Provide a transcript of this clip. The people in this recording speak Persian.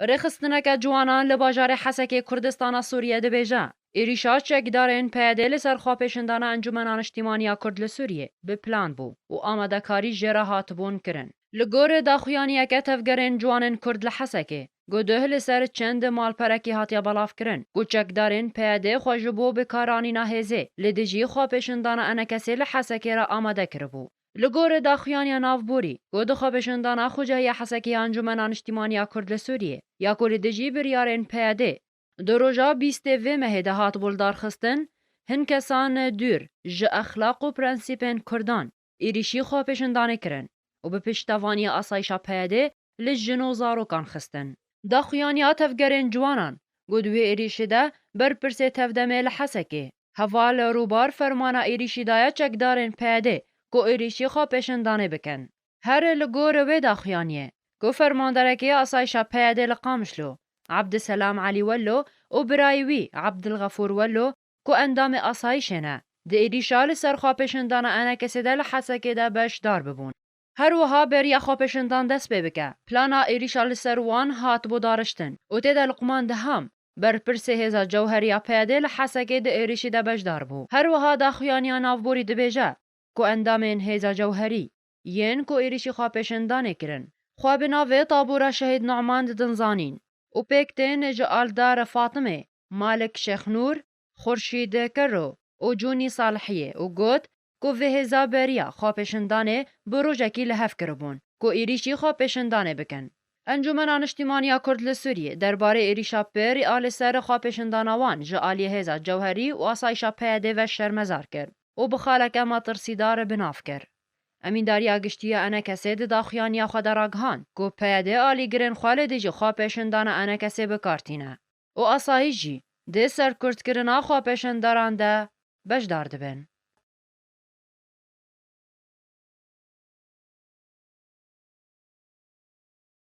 رخستنک جوانان لباجار حسک کردستان سوریه دبیجه. ایریشا چکدارن پیاده لسر خواپشندان انجمنان اجتماعی کرد لسوریه به پلان بو و آماده کاری جرا هاتبون کرن. لگور داخویانی که تفگرن جوانن کرد لحسکه. گوده لسر چند مال پرکی هاتیا بلاف کرن. گو چکدارن پیاده خوشبو بکارانی نهزه. لدیجی خواپشندان انکسی لحسکه را آماده کربو. لگور داخویانی نافبوری. گوده خواپشندان خوجه حسکی انجمنان اجتماعی کرد لسوریه. یا کوردجی بریارن پیاده. دروجا 20 مهده هات بولدار خستن هن کسان دور ج اخلاق و پرنسیپن کردان ایریشی خواه پیشندانه کرن و به پشتوانی آسایشا پیاده لجنو زاروکان خستن. دا خویانی تفگرین جوانان گودوی ایریشی ده بر پرسه تفدمه لحسکه. حوال روبار فرمانا ایریشی دایا چکدارن پیاده گو ایریشی خواه پیشندانه بکن. هر لگور وی دا خویانیه گو فرماندرکی آسایشا پیاده لقامشلو عبد السلام علي ولو و برايوي عبد الغفور ولو كو اندام آسایشنه ده ایریشال سر خواپشندان انا کسی ده لحسکه ده بش دار ببون. هر وها بریا خواپشندان دست ببکه. پلانا ایریشال سر وان هات بو دارشتن. و تیده لقمان ده هم بر پرسه هزا جوهریا پیاده لحسکه ده ایریشی ده بش دار بو. هر وها دا خویانیا نافبوری ده بیجه كو اندامين هيزا جوهري ين كو إيريشي خواپشندانه کرن. خواب ناوه طابورا شهید نعمان دنزانین. و پیکتین جعال دار فاطمه مالک شیخ نور خورشید کرو و جونی صالحیه و گوت کو وهزا بریا خواپشندانه بروجکی لحف کربون کو ایریشی خواپشندانه بکن. انجمنان اجتماعی کرد لسوریه درباره ایریشا پری آل سر خواپشندانوان جعالی هزا جوهری و آسایشا پیاده و شرمزار کرد و بخالک اما ترسیدار بناف کرد. امین داریا گشتیه انا کسی ده داخیانیا خود راگهان گو پیاده آلی گرن خالدی جو خواه پیشندان انا کسی بکارتینه و آسایی جی ده سر کرد کرنا خواه پیشنداران ده بجدار دبن.